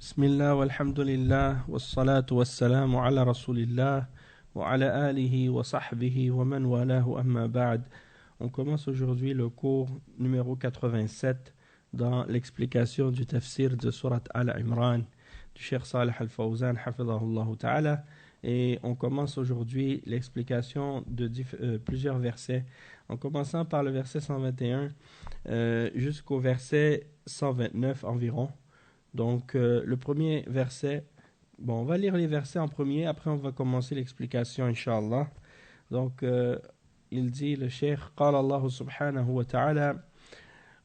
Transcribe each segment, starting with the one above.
Bismillah walhamdulillah wassalatu wassalamu ala rasulillah wa ala alihi wa sahbihi wa man walahu amma ba'd. On commence aujourd'hui le cours numéro 87 dans l'explication du tafsir de Surat Al-Imran du Cheikh Salih Al-Fawzan hafidhahullah ta'ala, et on commence aujourd'hui l'explication de plusieurs versets, en commençant par le verset 121 jusqu'au verset 129 environ. Donc, le premier verset, on va lire les versets en premier, après on va commencer l'explication, Inch'Allah. Donc, il dit, le Cheikh, قال الله سبحانه وتعالى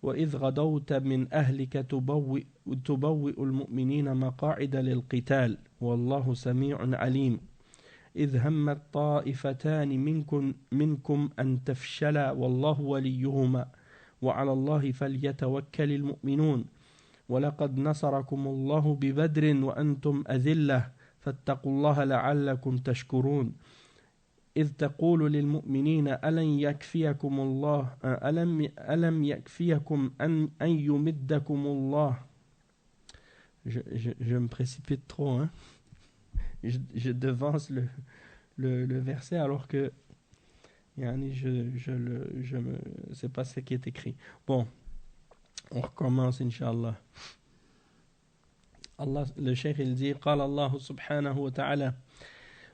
وإذ غدوت من أهلك تبوئ المؤمنين مقاعد للقتال والله سميع عليم إذ همت طائفتان منكم أن تفشلا والله وليهما وعلى الله فليتوكل المؤمنون ولقد نصركم الله ببدر وأنتم أذلة فاتقوا الله لعلكم تشكرون إذ تقول للمؤمنين ألم يكفيكم أن يمدكم الله. Je me précipite trop, hein? Je devance le verset alors que c'est pas ce qui est écrit. Bon, on recommence, Inch'Allah. Allah, le Cheikh, il dit, قال الله سبحانه وتعالى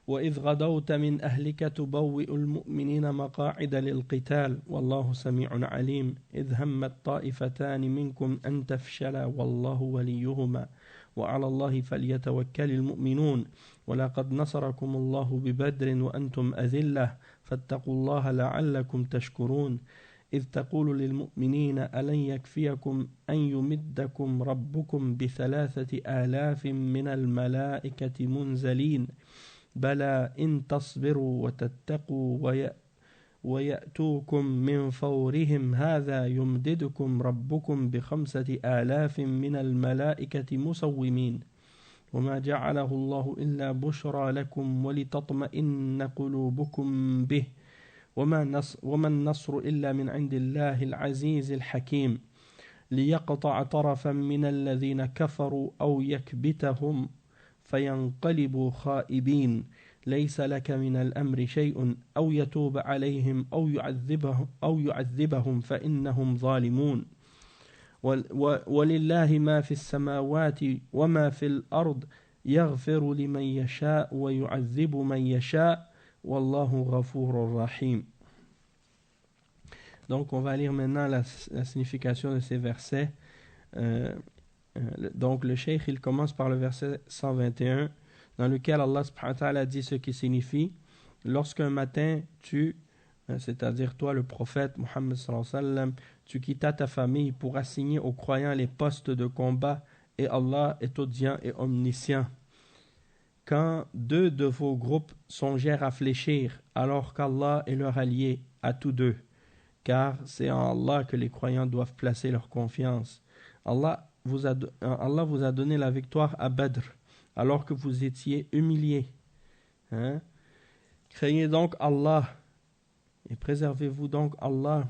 وإذ غدوت من أهلك تبوئ المؤمنين مقاعد للقتال والله سميع عليم إذ همت طائفتان منكم أن تفشلا والله وليهما وعلى الله فليتوكل المؤمنون ولقد نصركم الله ببدر وأنتم أذلة فاتقوا الله لعلكم تشكرون إذ تقول للمؤمنين ألن يكفيكم أن يمدكم ربكم ب3,000 من الملائكة منزلين بلى إن تصبروا وتتقوا ويأتوكم من فورهم هذا يمددكم ربكم ب5,000 من الملائكة مسومين وما جعله الله إلا بشرى لكم ولتطمئن قلوبكم به وما النصر إلا من عند الله العزيز الحكيم ليقطع طرفا من الذين كفروا أو يكبتهم فينقلبوا خائبين ليس لك من الأمر شيء أو يتوب عليهم أو يعذبهم فإنهم ظالمون ولله ما في السماوات وما في الأرض يغفر لمن يشاء ويعذب من يشاء والله غفور رحيم. Donc on va lire maintenant la signification de ces versets. Donc le Cheikh, il commence par le verset 121 dans lequel Allah subhanahu wa ta'ala dit ce qui signifie: lorsqu'un matin c'est-à-dire toi le prophète Muhammad sallallahu alayhi wa sallam, tu quittas ta famille pour assigner aux croyants les postes de combat, et Allah est audient et omniscient. Quand deux de vos groupes songèrent à fléchir, alors qu'Allah est leur allié à tous deux, car c'est en Allah que les croyants doivent placer leur confiance. Allah vous a donné la victoire à Badr, alors que vous étiez humiliés. Craignez donc Allah et préservez-vous donc Allah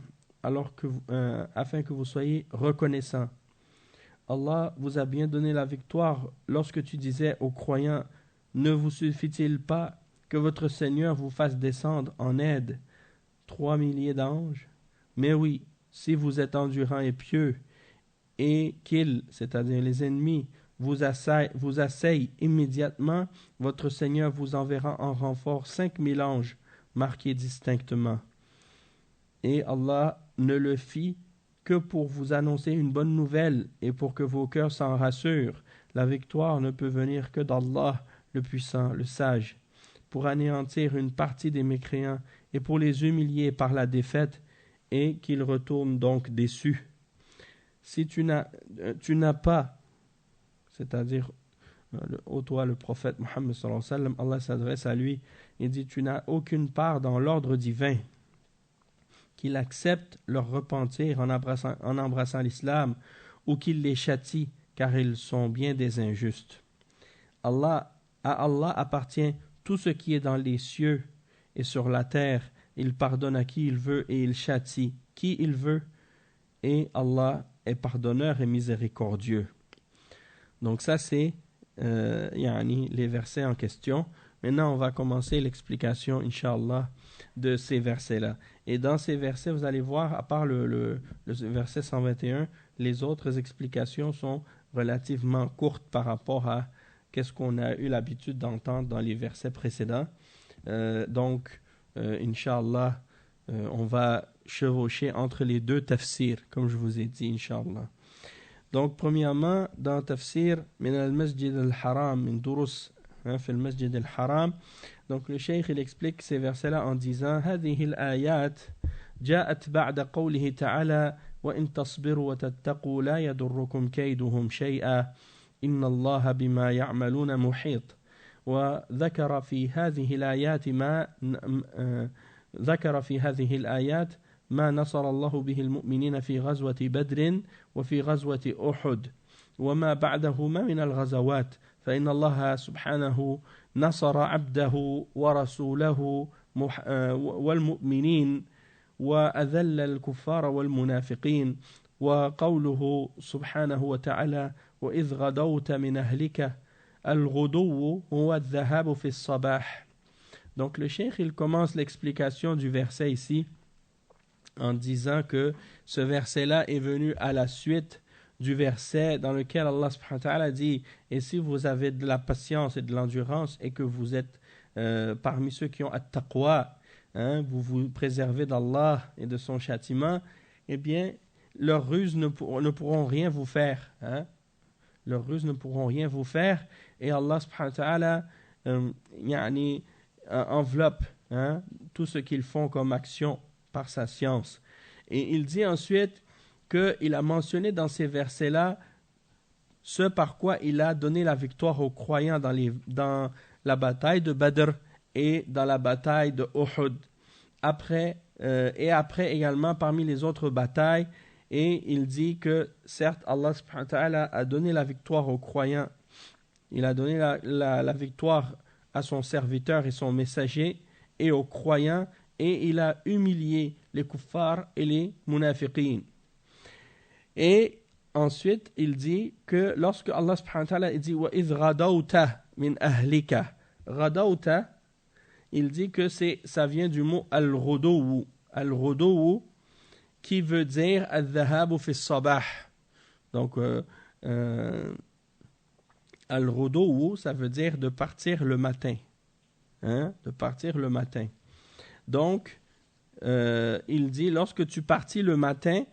afin que vous soyez reconnaissants. Allah vous a bien donné la victoire lorsque tu disais aux croyants: ne vous suffit-il pas que votre Seigneur vous fasse descendre en aide 3 milliers d'anges? Mais oui, si vous êtes endurants et pieux, et qu'ils, c'est-à-dire les ennemis, vous assaillent immédiatement, votre Seigneur vous enverra en renfort 5,000 anges, marqués distinctement. Et Allah ne le fit que pour vous annoncer une bonne nouvelle et pour que vos cœurs s'en rassurent. La victoire ne peut venir que d'Allah, le puissant, le sage, pour anéantir une partie des mécréants et pour les humilier par la défaite, et qu'ils retournent donc déçus. Si tu n'as pas, c'est-à-dire toi le prophète Muhammad sallallahu alayhi wa sallam, Allah s'adresse à lui et dit: tu n'as aucune part dans l'ordre divin, qu'il accepte leur repentir en embrassant l'islam, ou qu'il les châtie car ils sont bien des injustes. À Allah appartient tout ce qui est dans les cieux et sur la terre. Il pardonne à qui il veut et il châtie qui il veut, et Allah est pardonneur et miséricordieux. Donc ça, c'est les versets en question. Maintenant, on va commencer l'explication, Inch'Allah, de ces versets-là. Et dans ces versets, vous allez voir, à part le verset 121, les autres explications sont relativement courtes par rapport à qu'est-ce qu'on a eu l'habitude d'entendre dans les versets précédents. Inch'Allah, on va chevaucher entre les deux tafsirs, comme je vous ai dit, Inch'Allah. Donc, premièrement, dans Tafsir, min al-Masjid al-Haram, min durus, fi al-Masjid al-Haram. Donc, le Cheikh, il explique ces versets-là en disant هذه الآيات جاءت بعد قوله تعالى وإن تصبروا وتتقوا لا يضركم كيدهم شيئا إن الله بما يعملون محيط. وذكر في هذه الآيات ما نصر الله به المؤمنين في غزوة بدر وفي غزوة أحد وما بعدهما من الغزوات فإن الله سبحانه نصر عبده ورسوله والمؤمنين وأذل الكفار والمنافقين. وقوله سبحانه وتعالى وإذ غدوت من أهلك الغدو هو الذهاب في الصباح. Donc le cheikh il commence l'explication du verset ici en disant que ce verset-là est venu à la suite du verset dans lequel Allah subhanahu wa ta'ala dit « Et si vous avez de la patience et de l'endurance et que vous êtes parmi ceux qui ont at-taqwa, vous vous préservez d'Allah et de son châtiment, eh bien, leurs ruses ne pourront rien vous faire. Leurs ruses ne pourront rien vous faire. Et Allah subhanahu wa ta'ala enveloppe tout ce qu'ils font comme action par sa science. Et il dit ensuite qu'il a mentionné dans ces versets-là ce par quoi il a donné la victoire aux croyants dans la bataille de Badr et dans la bataille de Uhud. Après également parmi les autres batailles. Et il dit que certes Allah subhanahu wa ta'ala a donné la victoire aux croyants. Il a donné la victoire à son serviteur et son messager et aux croyants. Et il a humilié les kuffars et les munafiqin. Et ensuite, il dit que lorsque Allah subhanahu wa ta'ala dit وَإِذْ غَدَوْتَ مِنْ أَهْلِكَ غَدَوْتَ, il dit que ça vient du mot al-ghuduw. Al-ghuduw qui veut dire al-dhahabu fi sabah. Donc, al-ghuduw, ça veut dire de partir le matin. De partir le matin. Donc, il dit, lorsque tu partis le matin,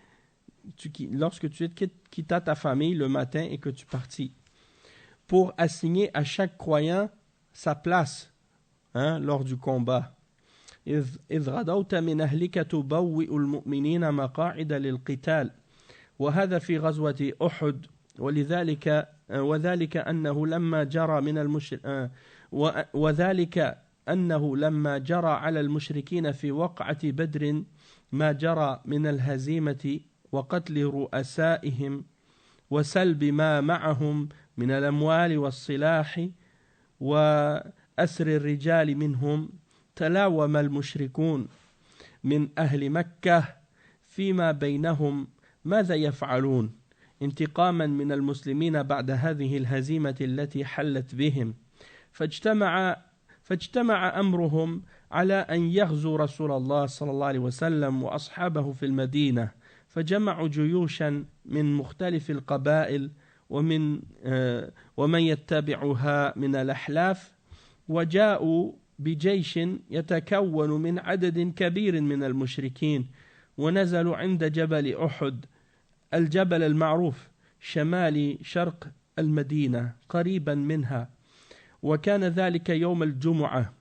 lorsque tu quittas ta famille le matin et que tu partis, pour assigner à chaque croyant sa place lors du combat. إذ غدوت من أهلك تبوئ المؤمنين مقاعد للقتال وهذا في غزوة أحد وذلك أنه لما جرى على المشركين في وقعة بدر ما جرى من الهزيمة وقتل رؤسائهم وسلب ما معهم من الأموال والسلاح وأسر الرجال منهم تلاوم المشركون من أهل مكة فيما بينهم ماذا يفعلون انتقاما من المسلمين بعد هذه الهزيمة التي حلت بهم فاجتمع أمرهم على أن يغزوا رسول الله صلى الله عليه وسلم وأصحابه في المدينة فجمعوا جيوشا من مختلف القبائل ومن يتبعها من الأحلاف وجاءوا بجيش يتكون من عدد كبير من المشركين ونزلوا عند جبل أحد الجبل المعروف شمال شرق المدينة قريبا منها وكان ذلك يوم الجمعة.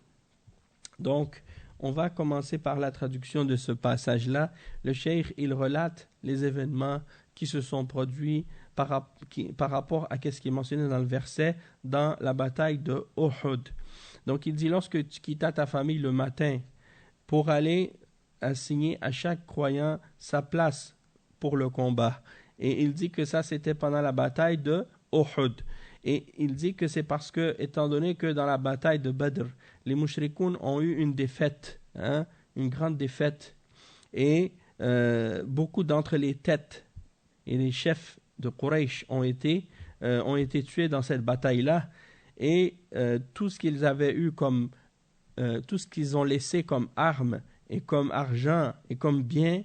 Donc, on va commencer par la traduction de ce passage-là. Le cheikh, il relate les événements qui se sont produits par rapport à ce qui est mentionné dans le verset dans la bataille de Uhud. Donc il dit, lorsque tu quittas ta famille le matin pour aller assigner à chaque croyant sa place pour le combat. Et il dit que ça c'était pendant la bataille de Uhud. Et il dit que c'est parce que, étant donné que dans la bataille de Badr, les mushrikoun ont eu une défaite, une grande défaite, et beaucoup d'entre les têtes et les chefs de Quraysh ont été ont été tués dans cette bataille-là, et tout ce qu'ils avaient eu comme tout ce qu'ils ont laissé comme armes et comme argent et comme biens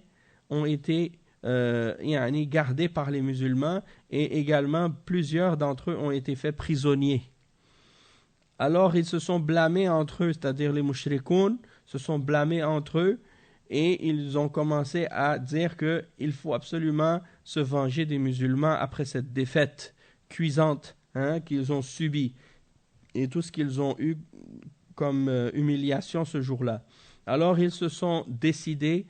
ont été gardés par les musulmans, et également plusieurs d'entre eux ont été faits prisonniers. Alors ils se sont blâmés entre eux, c'est-à-dire les mushrikoun se sont blâmés entre eux, et ils ont commencé à dire qu'il faut absolument se venger des musulmans après cette défaite cuisante qu'ils ont subie et tout ce qu'ils ont eu comme humiliation ce jour-là. Alors ils se sont décidés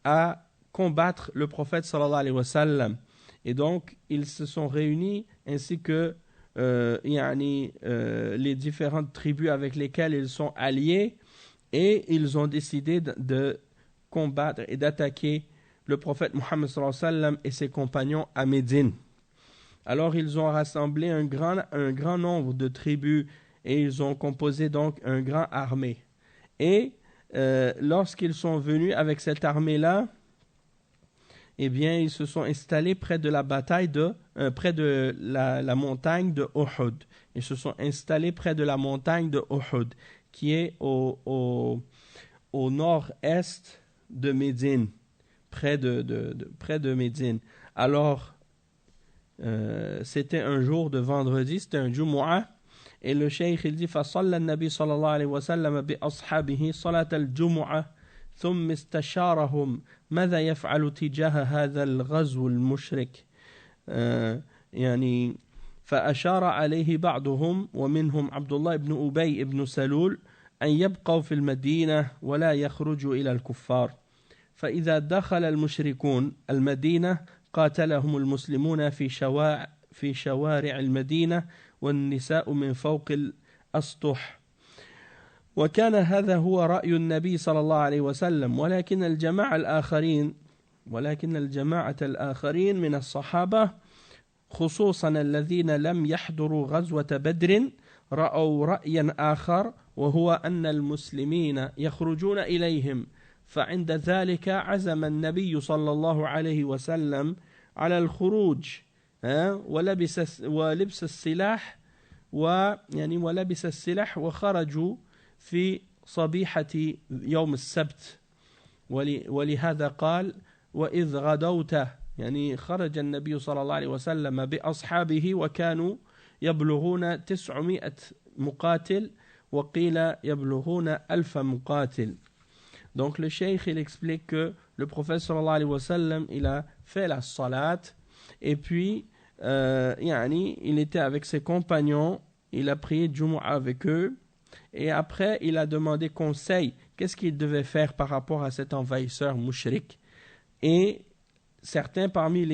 à combattre le prophète sallallahu alayhi wa sallam, et donc ils se sont réunis ainsi que les différentes tribus avec lesquelles ils sont alliés, et ils ont décidé de combattre et d'attaquer le prophète Mohammed sallallahu alayhi wa sallam et ses compagnons à Médine. Alors ils ont rassemblé un grand nombre de tribus, et ils ont composé donc un grand armée. Et lorsqu'ils sont venus avec cette armée-là, eh bien, ils se sont installés près de la montagne de Uhud. Ils se sont installés près de la montagne de Uhud, qui est au nord-est de Médine, près de Médine. Alors, c'était un jour de vendredi, c'était un Jumu'ah, et le cheikh il dit فصلى النبي صلى الله عليه وسلم بأصحابه صلاة الجمعة ثم استشارهم ماذا يفعل تجاه هذا الغزو المشرك فأشار عليه بعضهم ومنهم عبد الله بن أبي بن سلول أن يبقوا في المدينة ولا يخرجوا إلى الكفار فإذا دخل المشركون المدينة قاتلهم المسلمون في شوارع المدينة والنساء من فوق الأسطح. وكان هذا هو رأي النبي صلى الله عليه وسلم، ولكن الجماعة الآخرين من الصحابة خصوصا الذين لم يحضروا غزوة بدر رأوا رأيا آخر، وهو أن المسلمين يخرجون إليهم، فعند ذلك عزم النبي صلى الله عليه وسلم على الخروج ولبس السلاح وخرجوا في صبيحة يوم السبت. ولهذا قال وإذ غدوت، خرج النبي صلى الله عليه وسلم بأصحابه وكانوا يبلغون 900 مقاتل وقيل يبلغون 1000 مقاتل. Donc le cheikh il explique que le prophète sallallahu alayhi wa sallam il a fait la salat, et puis il était avec ses compagnons, il a prié Jumu'ah avec eux, et après il a demandé conseil, qu'est-ce qu'il devait faire par rapport à cet envahisseur mouchrik. Et certains parmi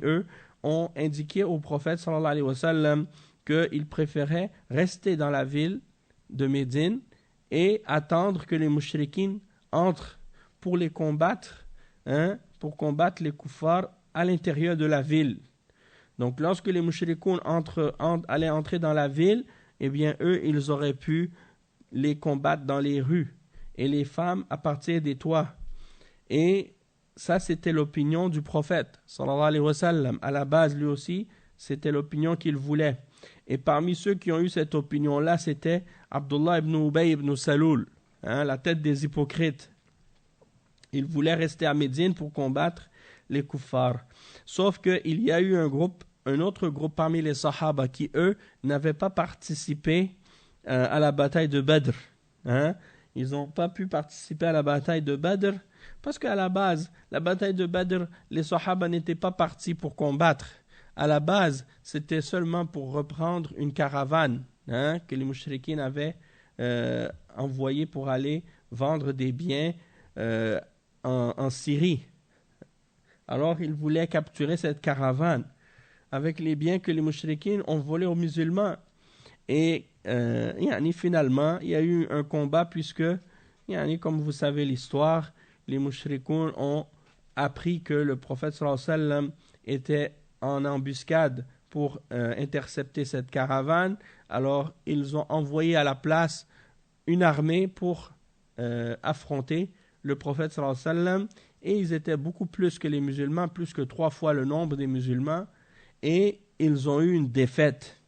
eux ont indiqué au prophète sallallahu alayhi wa sallam qu'il préférait rester dans la ville de Médine et attendre que les mouchriquines entrent pour les combattre, pour combattre les kuffars à l'intérieur de la ville. Donc lorsque les mouchrikoun allaient entrer dans la ville, eh bien eux, ils auraient pu les combattre dans les rues, et les femmes à partir des toits. Et ça, c'était l'opinion du prophète, sallallahu alayhi wa sallam. À la base, lui aussi, c'était l'opinion qu'il voulait. Et parmi ceux qui ont eu cette opinion-là, c'était Abdullah ibn Ubay ibn Salul, la tête des hypocrites. Il voulait rester à Médine pour combattre les kuffars. Sauf qu'il y a eu un autre groupe parmi les sahaba qui, eux, n'avaient pas participé à la bataille de Badr. Ils n'ont pas pu participer à la bataille de Badr parce qu'à la base, la bataille de Badr, les sahaba n'étaient pas partis pour combattre. À la base, c'était seulement pour reprendre une caravane que les mouchriquines avaient envoyée pour aller vendre des biens en Syrie. Alors, ils voulaient capturer cette caravane avec les biens que les mouchriquines ont volés aux musulmans. Et finalement, il y a eu un combat puisque, comme vous savez l'histoire, les mouchrikoun ont appris que le prophète sallallahu alayhi wa sallam était en embuscade pour intercepter cette caravane. Alors, ils ont envoyé à la place une armée pour affronter le prophète sallallahu alayhi wa sallam, et ils étaient beaucoup plus que les musulmans, plus que 3 fois le nombre des musulmans. et ils ont eu une défaite.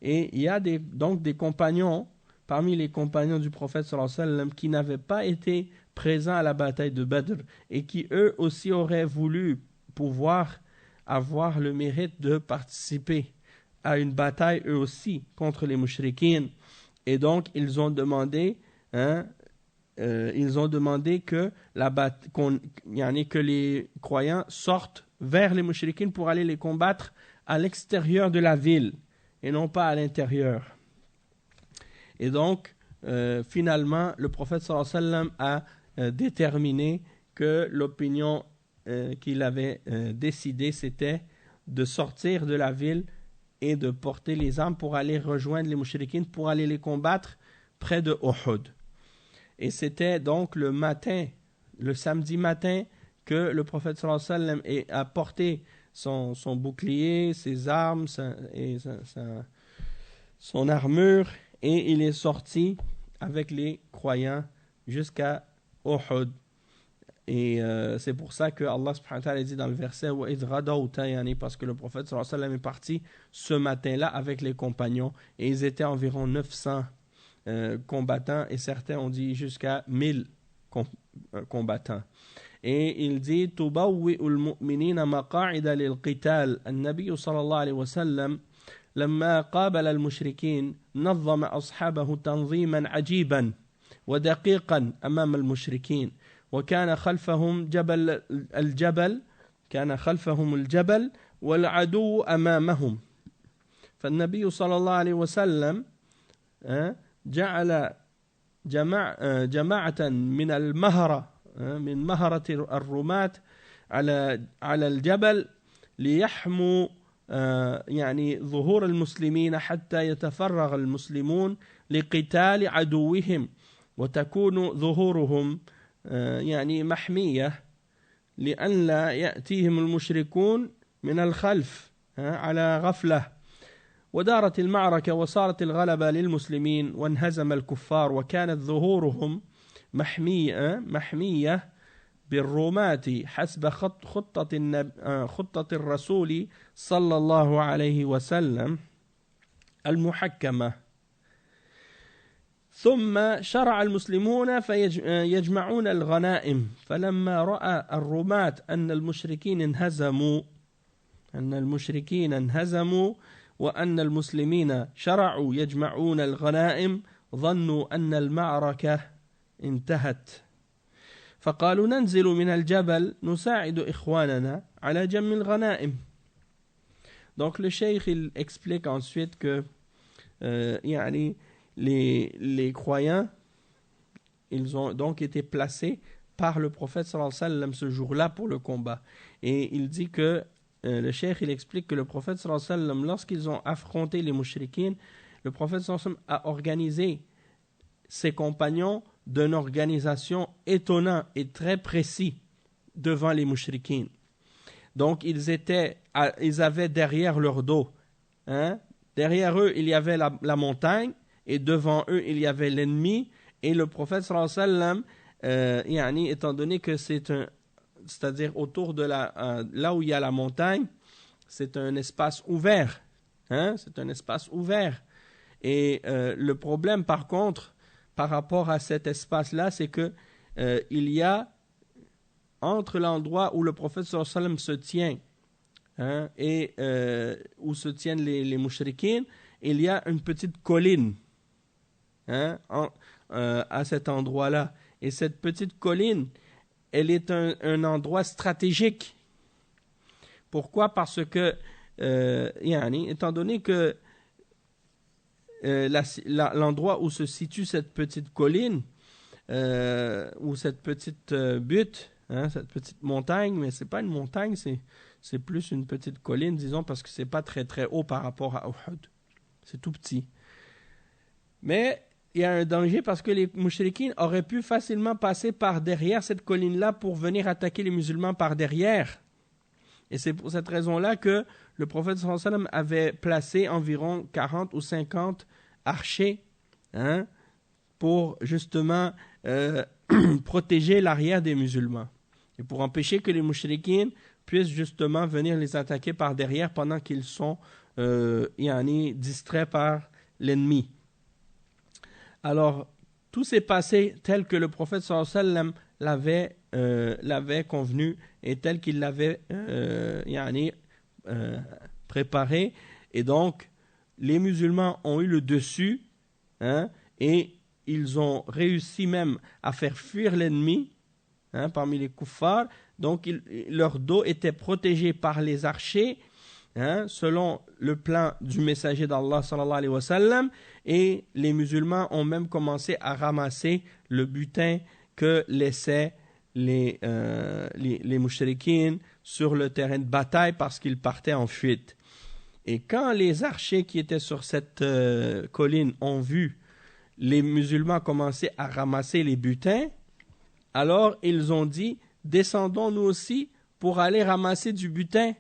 Et il y a donc des compagnons, parmi les compagnons du prophète sallallahu alayhi wa sallam, qui n'avaient pas été présents à la bataille de Badr et qui eux aussi auraient voulu pouvoir avoir le mérite de participer à une bataille eux aussi contre les mouchriquines. Et donc ils ont demandé que que les croyants sortent vers les mouchriquines pour aller les combattre à l'extérieur de la ville et non pas à l'intérieur. Et donc finalement le prophète sallallahu alayhi wa sallam a déterminé que l'opinion qu'il avait décidé, c'était de sortir de la ville et de porter les armes pour aller rejoindre les mouchriquines, pour aller les combattre près de Uhud. Et c'était donc le samedi matin, que le prophète sallallahu alayhi wa sallam a porté son bouclier, ses armes son armure, et il est sorti avec les croyants jusqu'à Uhud. Et c'est pour ça que Allah subhanahu wa ta'ala dit dans le verset parce que le prophète sallallahu alayhi wa sallam est parti ce matin-là avec les compagnons et ils étaient environ 900 combattants et certains ont dit jusqu'à 1000 combattants. Et il dit tubawwi'ul mu'minina maqa'ida lil qital. An-nabiy sallallahu alayhi wa sallam لما قابل المشركين نظم أصحابه تنظيما عجيبا ودقيقا أمام المشركين وكان خلفهم الجبل والعدو أمامهم. فالنبي صلى الله عليه وسلم جعل جماعة من المهرة من مهرة الرماة على الجبل ليحموا ظهور المسلمين حتى يتفرغ المسلمون لقتال عدوهم وتكون ظهورهم محمية لأن لا يأتيهم المشركون من الخلف على غفلة. ودارت المعركة وصارت الغلبة للمسلمين وانهزم الكفار وكانت ظهورهم محمية بالروماة حسب خطة الرسول صلى الله عليه وسلم المحكمة. ثم شرع المسلمون فيجمعون الغنائم فلما رأى الرماة أن المشركين انهزموا وأن المسلمين شرعوا يجمعون الغنائم ظنوا أن المعركة انتهت فقالوا ننزل من الجبل نساعد إخواننا على جمع الغنائم. Donc le cheikh il explique ensuite que les croyants ils ont donc été placés par le prophète sallallahu alayhi wa sallam ce jour-là pour le combat. Et il dit que le cheikh il explique que le prophète sallallahu alayhi wa sallam, lorsqu'ils ont affronté les mouchriquines, le prophète sallallahu alayhi wa sallam a organisé ses compagnons d'une organisation étonnante et très précise devant les mouchriquines. Donc ils avaient derrière leur dos, derrière eux il y avait la montagne et devant eux il y avait l'ennemi. Et le prophète sallallahu alayhi wa sallam, étant donné que c'est-à-dire autour de là où il y a la montagne, c'est un espace ouvert, c'est un espace ouvert. Et le problème par contre par rapport à cet espace-là, c'est que il y a entre l'endroit où le prophète sallallahu alayhi wa sallam se tient et où se tiennent les mouchriquines, il y a une petite colline à cet endroit-là. Et cette petite colline, elle est un endroit stratégique. Pourquoi? Parce que, étant donné que l'endroit où se situe cette petite colline, ou cette petite butte, cette petite montagne, mais c'est pas une montagne, c'est plus une petite colline, disons, parce que c'est pas très très haut par rapport à Uhud. C'est tout petit. Mais il y a un danger parce que les mouchriquines auraient pu facilement passer par derrière cette colline-là pour venir attaquer les musulmans par derrière. Et c'est pour cette raison-là que le prophète sallallahu alayhi wa sallam avait placé environ 40 ou 50 archers pour justement protéger l'arrière des musulmans et pour empêcher que les mouchriquines puisse justement venir les attaquer par derrière pendant qu'ils sont distraits par l'ennemi. Alors, tout s'est passé tel que le prophète sallallahu alayhi wa sallam l'avait convenu et tel qu'il l'avait préparé. Et donc, les musulmans ont eu le dessus, et ils ont réussi même à faire fuir l'ennemi parmi les kuffars. Donc, leur dos était protégé par les archers, selon le plan du messager d'Allah sallallahu alayhi wa sallam, et les musulmans ont même commencé à ramasser le butin que laissaient les mushrikines sur le terrain de bataille parce qu'ils partaient en fuite. Et quand les archers qui étaient sur cette colline ont vu les musulmans commencer à ramasser les butins, alors ils ont dit « Descendons nous aussi pour aller ramasser du butin,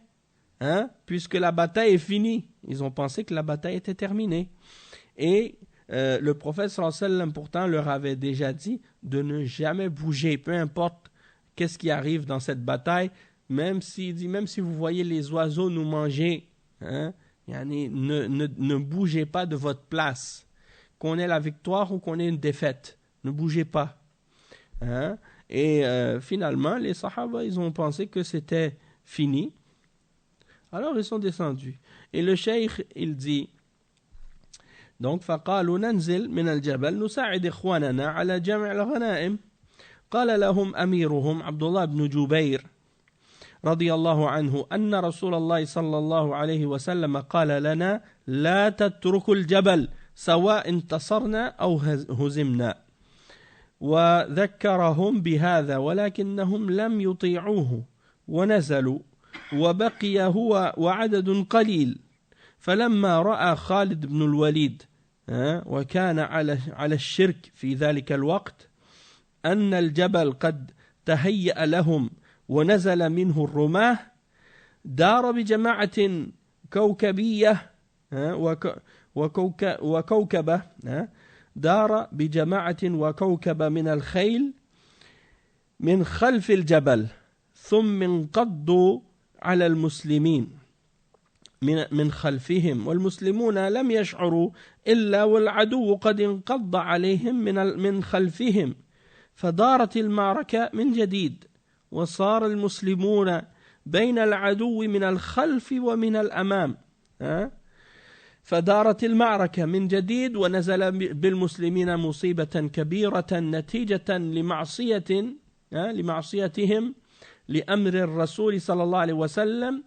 puisque la bataille est finie. » Ils ont pensé que la bataille était terminée. Et le prophète sallallahu alayhi wa sallam pourtant leur avait déjà dit de ne jamais bouger, peu importe qu'est-ce qui arrive dans cette bataille, même si vous voyez les oiseaux nous manger, ne bougez pas de votre place, qu'on ait la victoire ou qu'on ait une défaite, ne bougez pas. Et finalement, les sahaba, ils ont pensé que c'était fini. Alors ils sont descendus. Et le cheikh, il dit, donc, فقالوا ننزل من الجبل نساعد إخواننا على جمع الغنائم. قال لهم أميرهم عبد الله بن جبير رضي الله عنه أن رسول الله صلى الله عليه وسلم قال لنا لا تتركوا الجبل سواء انتصرنا أو هزمنا. وذكرهم بهذا ولكنهم لم يطيعوه ونزلوا وبقي هو وعدد قليل. فلما رأى خالد بن الوليد وكان على الشرك في ذلك الوقت أن الجبل قد تهيأ لهم ونزل منه الرماة دار بجماعة كوكبية وكوكبة دار بجماعة وكوكبة من الخيل من خلف الجبل ثم انقضوا على المسلمين من خلفهم والمسلمون لم يشعروا إلا والعدو قد انقض عليهم من خلفهم فدارت المعركة من جديد وصار المسلمون بين العدو من الخلف ومن الأمام فدارت المعركة من جديد ونزل بالمسلمين مصيبة كبيرة نتيجة لمعصيتهم لأمر الرسول صلى الله عليه وسلم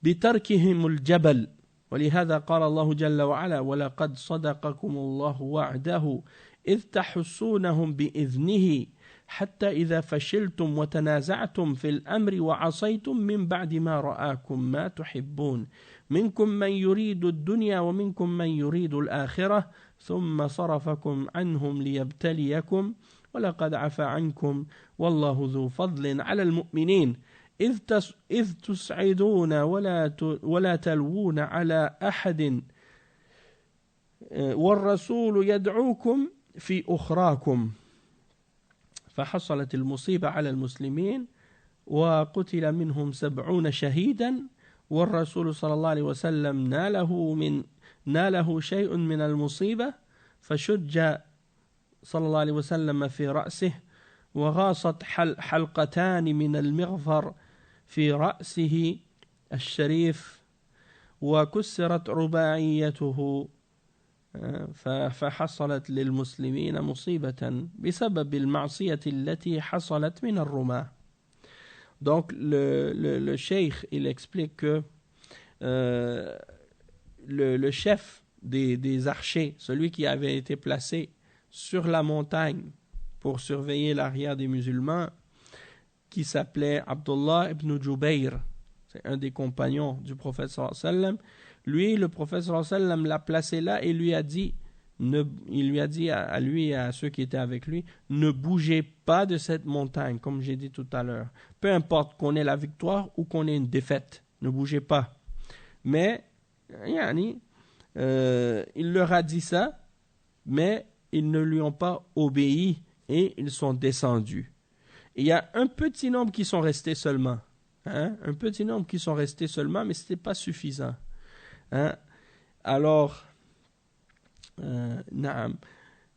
بتركهم الجبل. ولهذا قال الله جل وعلا ولقد صدقكم الله وعده إذ تحسونهم بإذنه حتى إذا فشلتم وتنازعتم في الأمر وعصيتم من بعد ما رآكم ما تحبون منكم من يريد الدنيا ومنكم من يريد الآخرة ثم صرفكم عنهم ليبتليكم ولقد عفا عنكم والله ذو فضل على المؤمنين إذ تسعدون ولا تلوون على أحد والرسول يدعوكم في أخراكم فحصلت المصيبة على المسلمين وقتل منهم 70 شهيدا والرسول صلى الله عليه وسلم ناله شيء من المصيبة فشج صلى الله عليه وسلم في رأسه وغاصت حلقتان من المغفر في رأسه الشريف وكسرت رباعيته فحصلت للمسلمين مصيبة بسبب المعصية التي حصلت من الرماة. Donc le cheikh il explique que le chef des archers, celui qui avait été placé sur la montagne pour surveiller l'arrière des musulmans, qui s'appelait Abdullah ibn Jubayr, c'est un des compagnons du prophète sallallahu alayhi wa sallam. Lui, le prophète sallallahu alayhi wa sallam l'a placé là et il lui a dit à lui et à ceux qui étaient avec lui, ne bougez pas de cette montagne, comme j'ai dit tout à l'heure. Peu importe qu'on ait la victoire ou qu'on ait une défaite, ne bougez pas. Mais, il leur a dit ça, mais ils ne lui ont pas obéi et ils sont descendus. Il y a un petit nombre qui sont restés seulement. Hein? Un petit nombre qui sont restés seulement, mais ce n'était pas suffisant. Hein? Alors, naam.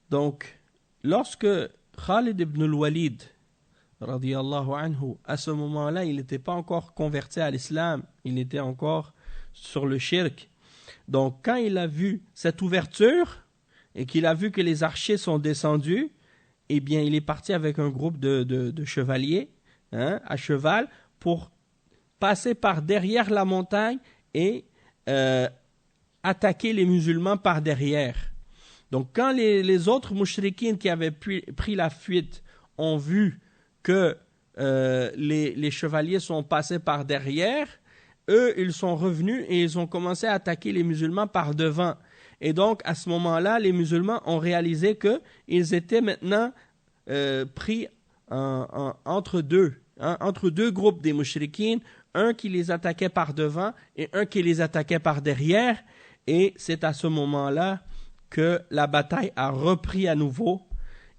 Donc, lorsque Khalid ibn al-Walid, radiyallahu anhu, à ce moment-là, il n'était pas encore converti à l'islam, il était encore sur le shirk. Donc, quand il a vu cette ouverture et qu'il a vu que les archers sont descendus, eh bien, il est parti avec un groupe de chevaliers, hein, à cheval, pour passer par derrière la montagne et attaquer les musulmans par derrière. Donc, quand les autres mouchrikines qui avaient pris la fuite ont vu que les chevaliers sont passés par derrière, eux, ils sont revenus et ils ont commencé à attaquer les musulmans par devant. Et donc, à ce moment-là, les musulmans ont réalisé qu'ils étaient maintenant pris entre deux groupes des mouchrikines, un qui les attaquait par devant et un qui les attaquait par derrière. Et c'est à ce moment-là que la bataille a repris à nouveau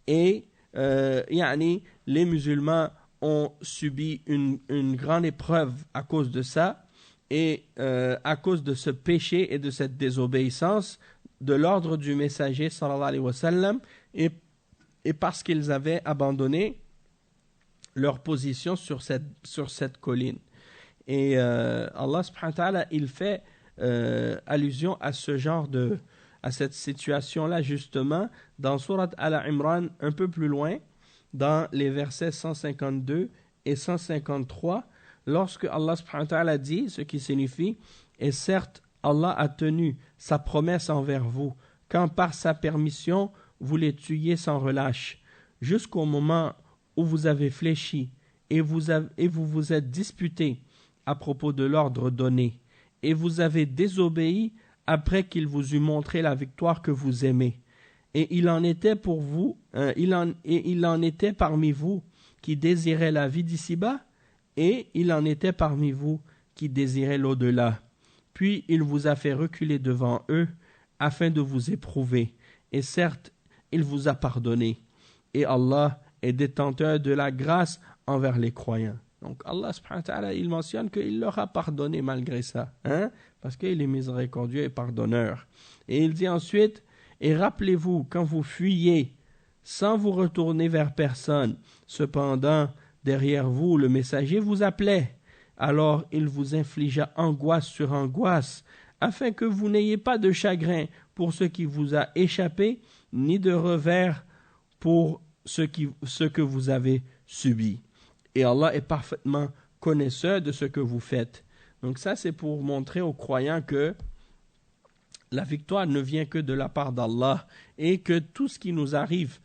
et les musulmans ont subi une grande épreuve à cause de ça et à cause de ce péché et de cette désobéissance de l'ordre du messager sallallahu alayhi wa sallam et parce qu'ils avaient abandonné leur position sur cette colline. Et Allah subhanahu wa ta'ala, il fait allusion à ce genre à cette situation-là justement dans Surat Al-Imran un peu plus loin, dans les versets 152 et 153, lorsque Allah subhanahu wa ta'ala dit, ce qui signifie, et certes Allah a tenu sa promesse envers vous, quand par sa permission vous les tuiez sans relâche, jusqu'au moment où vous avez fléchi et vous vous êtes disputés à propos de l'ordre donné, et vous avez désobéi après qu'il vous eut montré la victoire que vous aimez. Et il en était pour vous, il en était parmi vous qui désiraient la vie d'ici-bas, et il en était parmi vous qui désiraient l'au-delà. Puis il vous a fait reculer devant eux, afin de vous éprouver. Et certes, il vous a pardonné. Et Allah est détenteur de la grâce envers les croyants. Donc Allah subhanahu wa ta'ala, il mentionne qu'il leur a pardonné malgré ça, hein? Parce qu'il est miséricordieux et pardonneur. Et il dit ensuite, et rappelez-vous quand vous fuyiez sans vous retourner vers personne, cependant derrière vous le messager vous appelait, alors il vous infligea angoisse sur angoisse, afin que vous n'ayez pas de chagrin pour ce qui vous a échappé, ni de revers pour ce que vous avez subi. Et Allah est parfaitement connaisseur de ce que vous faites. Donc ça, c'est pour montrer aux croyants que la victoire ne vient que de la part d'Allah et que tout ce qui nous arrive,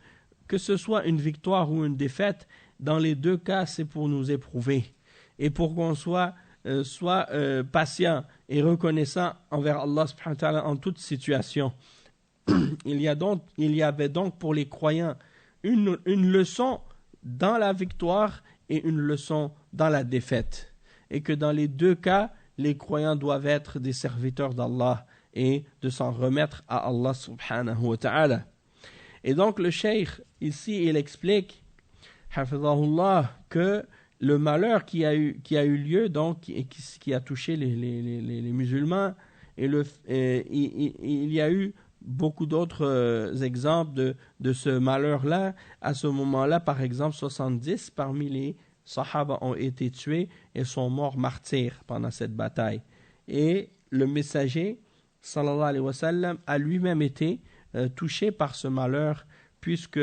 que ce soit une victoire ou une défaite, dans les deux cas, c'est pour nous éprouver et pour qu'on soit patient et reconnaissant envers Allah subhanahu wa ta'ala en toute situation. Il y avait donc pour les croyants une leçon dans la victoire et une leçon dans la défaite. Et que dans les deux cas, les croyants doivent être des serviteurs d'Allah et de s'en remettre à Allah subhanahu wa ta'ala. Et donc le cheikh, ici, il explique, hafidhahullah, que le malheur qui a eu lieu, donc, qui a touché les musulmans, il y a eu beaucoup d'autres exemples de ce malheur-là. À ce moment-là, par exemple, 70 parmi les Sahaba ont été tués et sont morts martyrs pendant cette bataille. Et le messager, sallallahu alayhi wa sallam, a lui-même été touché par ce malheur, puisque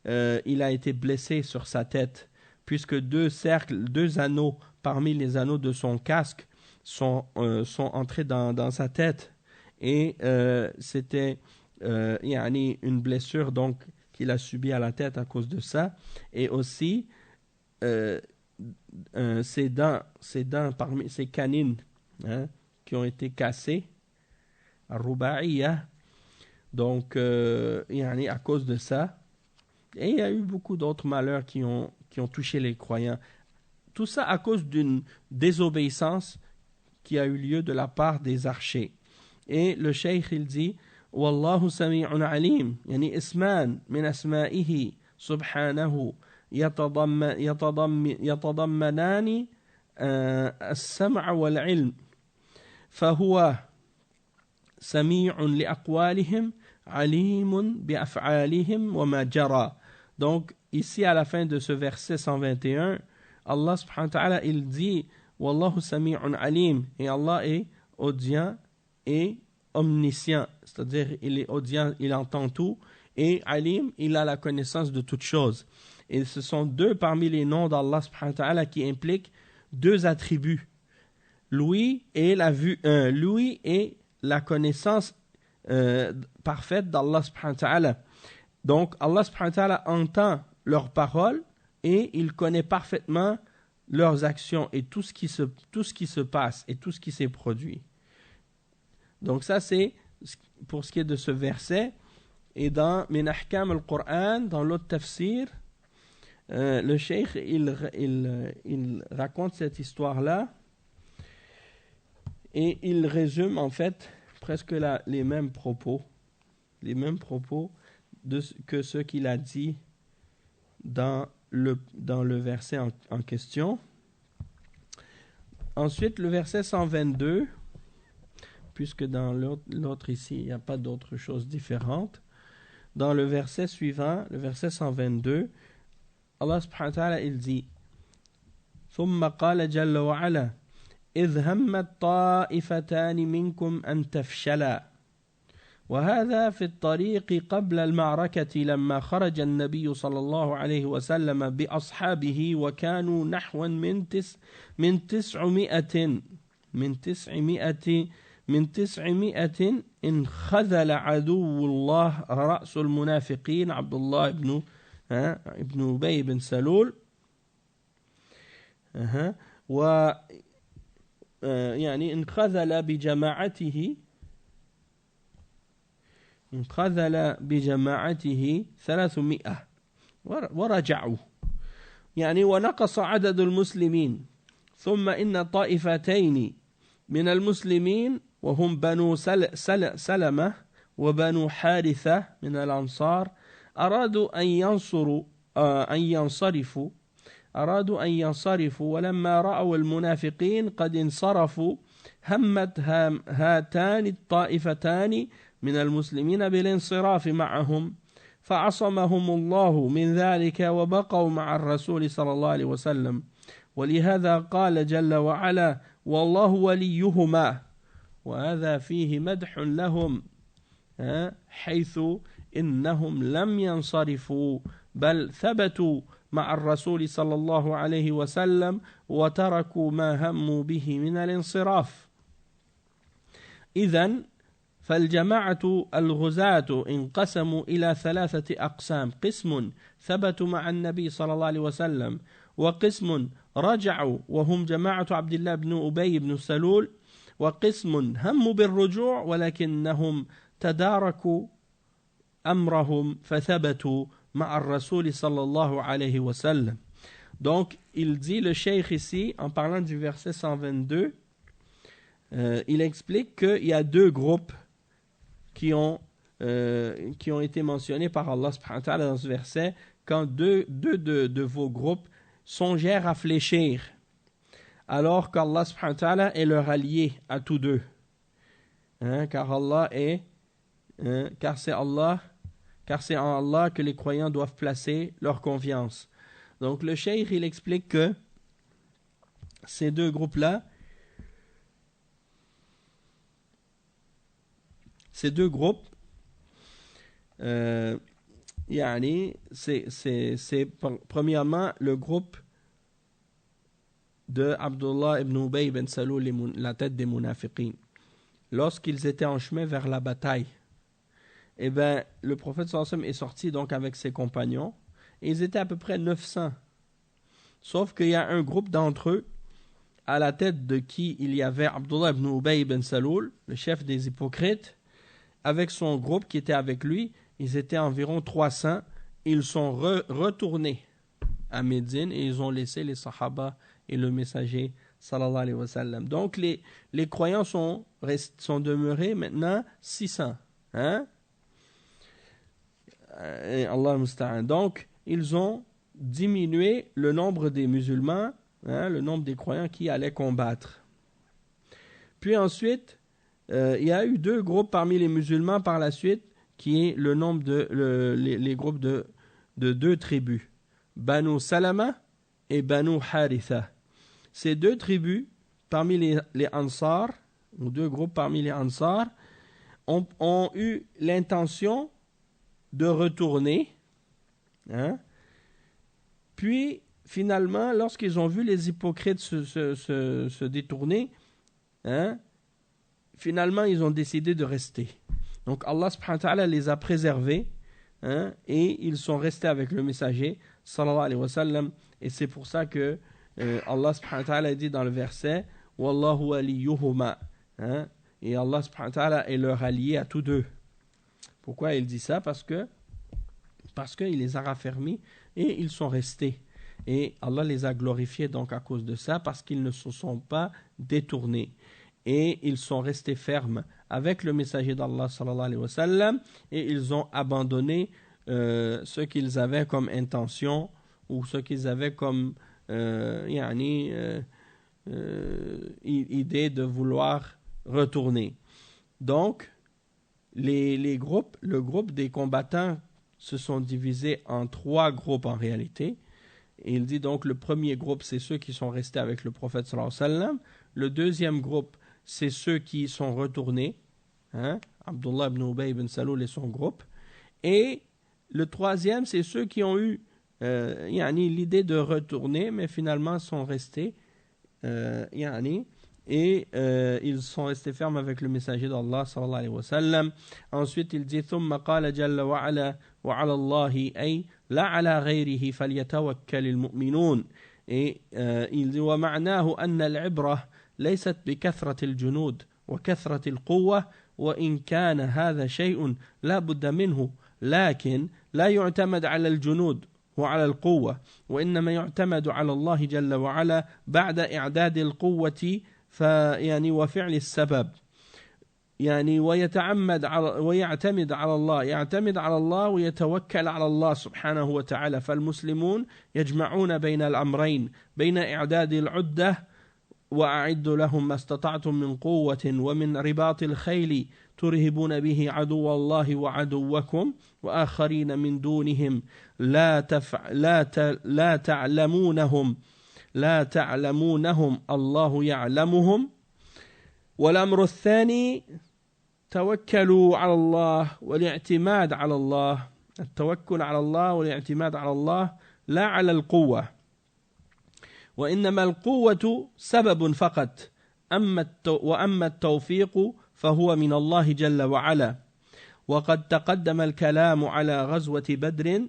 il a été blessé sur sa tête, puisque deux anneaux parmi les anneaux de son casque sont entrés dans sa tête. Et c'était une blessure donc qu'il a subie à la tête à cause de ça. Et aussi ses dents parmi ses canines, hein, qui ont été cassées, Rubaïya, donc à cause de ça. Et il y a eu beaucoup d'autres malheurs qui ont touché les croyants. Tout ça à cause d'une désobéissance qui a eu lieu de la part des archers. Et le cheikh, il dit, Wallahu sami'un alim, yani isman min asma'ihi subhanahu yatadammanani السمع والعلم فهو سميع لأقوالهم عليم بأفعالهم وما جرى. Donc ici à la fin de ce verset 121, Allah subhanahu wa ta'ala il dit Wallahu sami'un alim, et Allah est audient et omniscient, c'est-à-dire il est audient, il entend tout, et alim, il a la connaissance de toutes choses. Et ce sont deux parmi les noms d'Allah subhanahu wa ta'ala qui impliquent deux attributs, l'ouïe et la vue, l'ouïe et la connaissance parfaite d'Allah subhanahu wa ta'ala. Donc Allah subhanahu wa ta'ala entend leurs paroles et il connaît parfaitement leurs actions et tout ce qui se passe et tout ce qui s'est produit. Donc ça c'est pour ce qui est de ce verset. Et dans Min Ahkam al-Qur'an, dans l'autre tafsir, le cheikh il raconte cette histoire-là et il résume en fait presque les mêmes propos que ce qu'il a dit dans le verset en question. Ensuite, le verset 122, puisque dans l'autre ici, il n'y a pas d'autre chose différente. Dans le verset suivant, le verset 122, Allah subhanahu wa ta'ala il dit ثم قال جل وعلا إذ همت طائفتان منكم أن تفشلا وهذا في الطريق قبل المعركة لما خرج النبي صلى الله عليه وسلم بأصحابه وكانوا نحوا من 900 إن خذل عدو الله رأس المنافقين عبد الله ابن أبي بن سلول يعني انخذل بجماعته 300 ورجعوا يعني ونقص عدد المسلمين ثم إن طائفتين من المسلمين وهم بنو سلمة وبنو حارثة من الأنصار أرادوا أن ينصرفوا ولما رأوا المنافقين قد انصرفوا همت هاتان الطائفتان من المسلمين بالانصراف معهم فعصمهم الله من ذلك وبقوا مع الرسول صلى الله عليه وسلم ولهذا قال جل وعلا والله وليهما وهذا فيه مدح لهم حيث إنهم لم ينصرفوا بل ثبتوا مع الرسول صلى الله عليه وسلم وتركوا ما هموا به من الانصراف. إذن فالجماعة الغزاة انقسموا إلى 3 أقسام: قسم ثبتوا مع النبي صلى الله عليه وسلم، وقسم رجعوا وهم جماعة عبد الله بن أبي بن سلول، وقسم هموا بالرجوع ولكنهم تداركوا أمرهم فثبتوا مع الرسول صلى الله عليه وسلم. Donc, il dit le cheikh ici, en parlant du verset 122, il explique qu'il y a 2 groupes qui ont été mentionnés par Allah subhanahu wa ta'ala dans ce verset, quand deux de vos groupes songèrent à fléchir, alors qu'Allah subhanahu wa ta'ala est leur allié à tous deux. Car c'est en Allah que les croyants doivent placer leur confiance. Donc le cheikh il explique que ces 2 groupes-là, ces 2 groupes, c'est premièrement le groupe de Abdullah ibn Ubay ibn Salul, la tête des munafiqin. Lorsqu'ils étaient en chemin vers la bataille, eh ben, le prophète sallallahu alayhi wa sallam est sorti donc avec ses compagnons, et ils étaient à peu près 900. Sauf qu'il y a un groupe d'entre eux, à la tête de qui il y avait Abdullah ibn Ubay ibn Salul, le chef des hypocrites, avec son groupe qui était avec lui. Ils étaient environ 300. Ils sont retournés à Médine et ils ont laissé les sahaba et le messager sallallahu alayhi wa sallam. Donc les croyants sont demeurés maintenant 600. Allah musta'an. Donc ils ont diminué le nombre des musulmans le nombre des croyants qui allaient combattre. Puis ensuite, il y a eu 2 groupes parmi les musulmans par la suite, qui est le nombre les groupes de 2 tribus, Banu Salama et Banu Haritha. Ces 2 tribus parmi les Ansar, ou 2 groupes parmi les Ansar, ont eu l'intention de retourner. Puis, finalement, lorsqu'ils ont vu les hypocrites se détourner, finalement, ils ont décidé de rester. Donc, Allah subhanahu wa ta'ala les a préservés, et ils sont restés avec le messager, sallallahu alayhi wa sallam. Et c'est pour ça que Allah subhanahu wa ta'ala dit dans le verset, Wallahu waliyuhuma. Et Allah subhanahu wa ta'ala est leur allié à tous 2. Pourquoi il dit ça? Parce qu'il les a raffermis et ils sont restés. Et Allah les a glorifiés donc à cause de ça, parce qu'ils ne se sont pas détournés. Et ils sont restés fermes avec le messager d'Allah sallallahu alayhi wa sallam, et ils ont abandonné ce qu'ils avaient comme intention, ou ce qu'ils avaient comme idée de vouloir retourner. Donc, le groupe des combattants se sont divisés en 3 groupes en réalité. Et il dit donc le premier groupe, c'est ceux qui sont restés avec le prophète sallallahu alayhi wa sallam. Le deuxième groupe, c'est ceux qui sont retournés, Abdullah ibn Ubay ibn Salul et son groupe. Et le troisième, c'est ceux qui ont eu l'idée de retourner, mais finalement sont restés, et ils sont restés fermes avec le messager d'Allah sallallahu alayhi wa sallam. Ensuite il dit ثم قال جل وعلا وعلى الله أي لا على غيره فليتوكل المؤمنون. Et il dit ومعناه أن العبرة ليست بكثرة الجنود وكثرة القوة وإن كان هذا شيء لا بد منه لكن لا يعتمد على الجنود وعلى القوة وإنما يعتمد على الله جل وعلا بعد إعداد القوة وفعل السبب ويعتمد على الله ويتوكل على الله سبحانه وتعالى. فالمسلمون يجمعون بين الأمرين بين إعداد العدة وأعدوا لهم ما استطعتم من قوة ومن رباط الخيل ترهبون به عدو الله وعدوكم وآخرين من دونهم لا تعلمونهم الله يعلمهم. والأمر الثاني توكلوا على الله والاعتماد على الله، التوكل على الله والاعتماد على الله لا على القوة، وإنما القوة سبب فقط، وأما التوفيق فهو من الله جل وعلا. وقد تقدم الكلام على غزوة بدر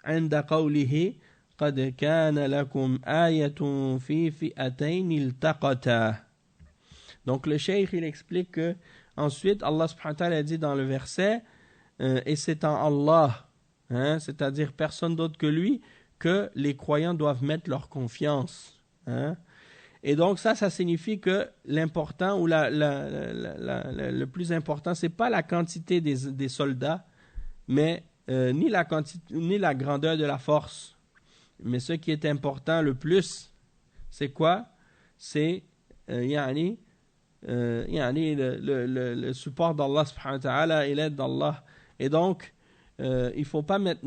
عند قوله قد كان لكم آية في فئتين التقتا. Donc le cheikh il explique que ensuite Allah subhanahu wa ta'ala dit dans le verset et c'est en Allah, c'est-à-dire personne d'autre que lui, que les croyants doivent mettre leur confiance. Et donc ça signifie que l'important ou le plus important, c'est pas la quantité des soldats, mais ni la grandeur de la force. Mais ce qui est important le plus, c'est quoi? C'est le support d'Allah subhanahu wa ta'ala et l'aide d'Allah. Et donc, il faut pas mettre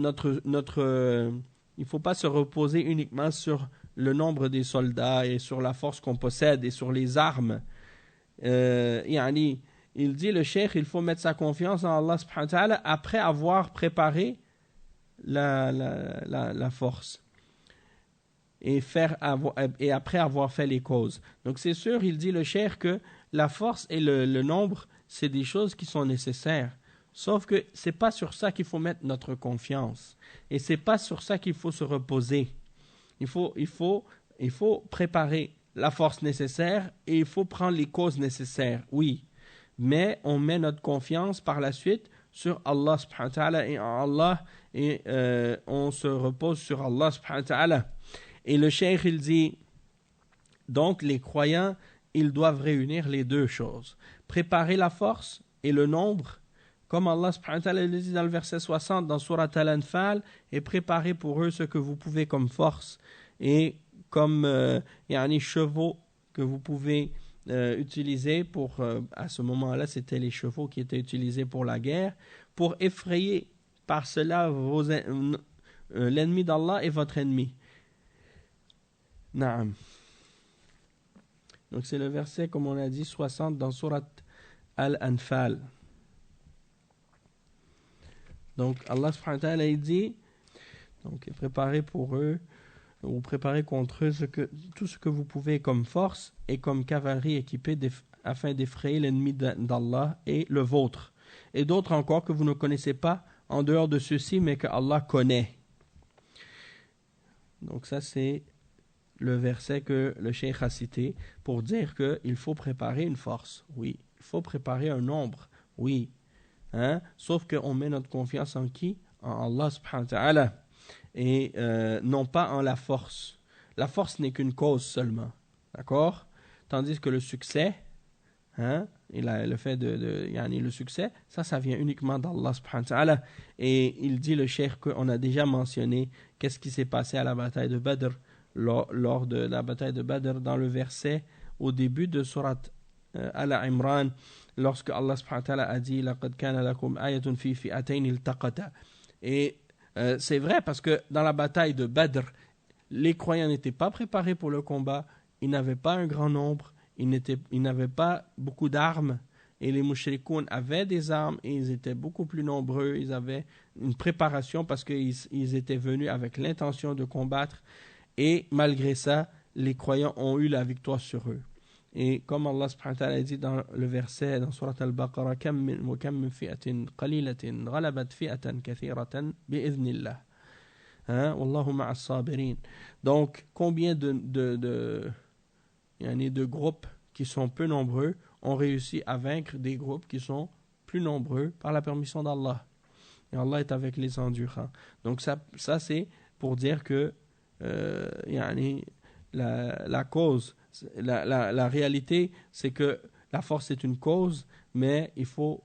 il faut pas se reposer uniquement sur le nombre des soldats et sur la force qu'on possède et sur les armes. Il dit, le cheikh, il faut mettre sa confiance en Allah subhanahu wa ta'ala après avoir préparé la force. Et après avoir fait les causes. Donc c'est sûr, il dit le cheikh que la force et le nombre, c'est des choses qui sont nécessaires. Sauf que c'est pas sur ça qu'il faut mettre notre confiance. Et c'est pas sur ça qu'il faut se reposer. Il faut préparer la force nécessaire et il faut prendre les causes nécessaires, oui. Mais on met notre confiance par la suite sur Allah subhanahu wa ta'ala et en Allah, et on se repose sur Allah subhanahu wa ta'ala. Et le cheikh il dit, donc les croyants, ils doivent réunir les deux choses. Préparer la force et le nombre, comme Allah subhanahu wa ta'ala le dit dans le verset 60 dans Surat Al-Anfal, et préparer pour eux ce que vous pouvez comme force. Et comme chevaux que vous pouvez utiliser pour, à ce moment-là, c'était les chevaux qui étaient utilisés pour la guerre, pour effrayer par cela l'ennemi d'Allah et votre ennemi. Naam. Donc c'est le verset, comme on a dit, 60 dans Surat Al-Anfal. Donc Allah subhanahu wa ta'ala dit, donc préparez pour eux, ou préparez contre eux tout ce que vous pouvez comme force et comme cavalerie équipée afin d'effrayer l'ennemi d'Allah et le vôtre. Et d'autres encore que vous ne connaissez pas en dehors de ceux-ci, mais que Allah connaît. Donc ça c'est le verset que le cheikh a cité pour dire qu'il faut préparer une force. Oui, il faut préparer un nombre. Oui. Sauf qu'on met notre confiance en qui? En Allah subhanahu wa ta'ala. Et non pas en la force. La force n'est qu'une cause seulement. D'accord? Tandis que le succès, et le fait le succès, ça vient uniquement d'Allah subhanahu wa ta'ala. Et il dit, le cheikh, qu'on a déjà mentionné qu'est-ce qui s'est passé à la bataille de Badr, lors de la bataille de Badr, dans le verset au début de Surat Al-Imran, lorsque Allah subhanahu wa ta'ala a dit لَقَدْ كَانَ لَكُمْ آيَةٌ فِي فِئَتَيْنِ الْتَقَتَا. Et c'est vrai parce que dans la bataille de Badr, les croyants n'étaient pas préparés pour le combat, ils n'avaient pas un grand nombre, ils n'avaient pas beaucoup d'armes, et les mushrikoun avaient des armes et ils étaient beaucoup plus nombreux, ils avaient une préparation parce qu'ils étaient venus avec l'intention de combattre. Et malgré ça, les croyants ont eu la victoire sur eux. Et comme Allah subhanahu wa ta'ala dit dans le verset dans Surat Al-Baqarah, كَمْ مِنْ فِئَةٍ قَلِيلَةٍ غَلَبَتْ فِئَةً كَثِيرَةً بِإِذْنِ اللَّهِ وَاللَّهُ مَعَ الصَّابِرِينَ. Donc, combien de groupes qui sont peu nombreux ont réussi à vaincre des groupes qui sont plus nombreux par la permission d'Allah. Et Allah est avec les endurants. Donc ça c'est pour dire que la cause, la réalité, c'est que la force est une cause, mais il faut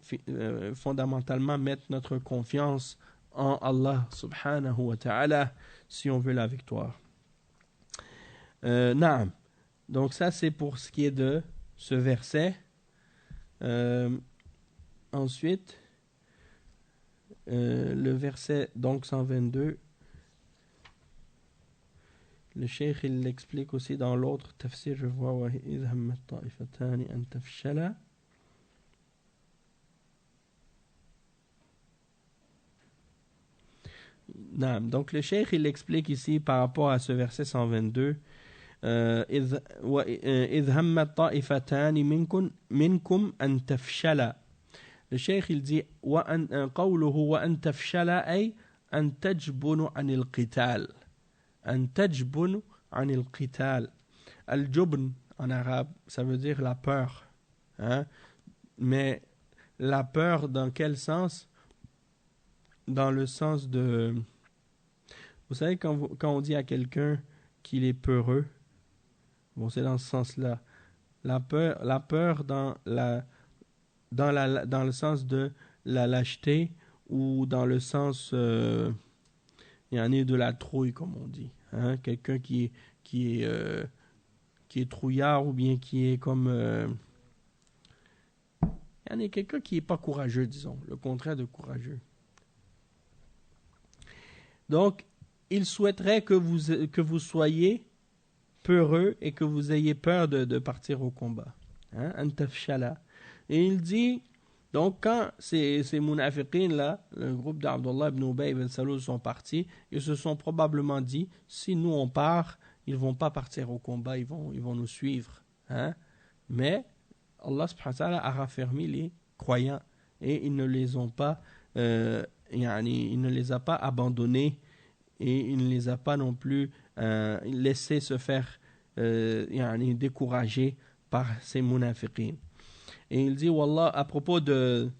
fondamentalement mettre notre confiance en Allah subhanahu wa ta'ala si on veut la victoire. Naam. Donc ça c'est pour ce qui est de ce verset. Ensuite, le verset donc 122, le cheikh il l'explique aussi dans l'autre tafsir, je vois وَإِذْ هَمَّتْ طَائِفَتَانِ أَنْ تَفْشَلَا. Donc le cheikh il explique ici par rapport à ce verset 122, إِذْ هَمَّتْ طَائِفَتَانِ مِنْكُمْ أَنْ تَفْشَلَا. Le cheikh il dit قوله وأن تفشل أي أن تجبن عن القتال. أن تجبن عن القتال. الجبن en arabe ça veut dire la peur, mais la peur dans quel sens? Dans le sens de, vous savez quand on dit à quelqu'un qu'il est peureux, bon c'est dans ce sens-là, la peur dans le sens de la lâcheté, ou dans le sens de la trouille, comme on dit. Quelqu'un qui est trouillard, ou bien qui est comme... quelqu'un qui n'est pas courageux, disons. Le contraire de courageux. Donc, il souhaiterait que vous soyez peureux et que vous ayez peur de partir au combat. Antafshala. Et il dit, donc quand ces munafiqines-là, le groupe d'Abdullah ibn Ubay ibn Salul sont partis, ils se sont probablement dit, si nous on part, ils ne vont pas partir au combat, ils vont nous suivre. Mais Allah subhanahu wa ta'ala a raffermi les croyants et il ne les ont pas, il ne les a pas abandonnés et il ne les a pas non plus laissés se faire décourager par ces munafiqines. Et il dit, Wallah, à propos de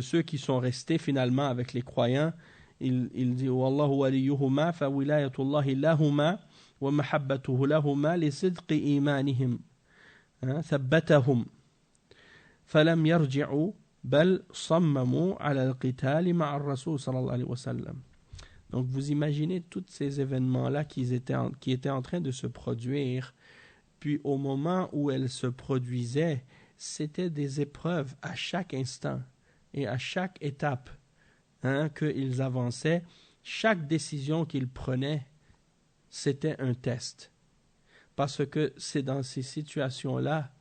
ceux qui sont restés finalement avec les croyants, il dit, Wallahu waliyuhuma fa wilayatullahi lahuma wa mahabbatuhu lahuma li sidqi imanihim thabbatahum falam yarji'u bal sammamu ala al-qital ma'a ar-rasul sallallahu alayhi wa sallam. Donc vous imaginez tous ces événements-là qui étaient en train de se produire, puis au moment où elles se produisaient, c'était des épreuves à chaque instant et à chaque étape qu'ils avançaient. Chaque décision qu'ils prenaient, c'était un test. Parce que c'est dans ces situations-là,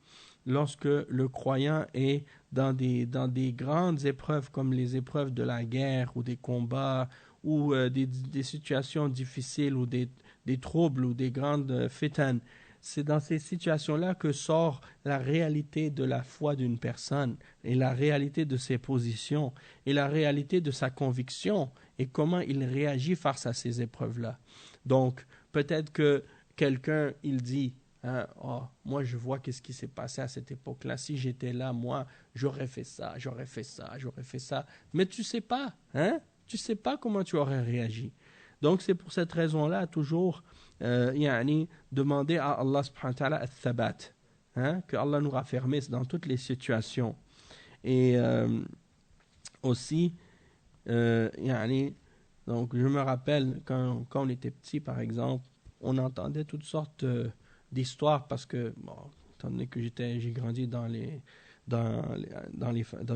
lorsque le croyant est dans des grandes épreuves comme les épreuves de la guerre ou des combats ou des situations difficiles ou des troubles ou des grandes fitanes, c'est dans ces situations-là que sort la réalité de la foi d'une personne et la réalité de ses positions et la réalité de sa conviction et comment il réagit face à ces épreuves-là. Donc, peut-être que quelqu'un, il dit, oh, moi je vois qu'est-ce qui s'est passé à cette époque-là. Si j'étais là, moi, j'aurais fait ça, j'aurais fait ça, j'aurais fait ça. Mais tu sais pas, tu sais pas comment tu aurais réagi. Donc c'est pour cette raison-là, toujours, demander à Allah subhanahu wa ta'ala al-thabat, que Allah nous raffermisse dans toutes les situations. Et aussi, donc je me rappelle quand on était petit, par exemple, on entendait toutes sortes d'histoires parce que, bon, étant donné que j'ai grandi dans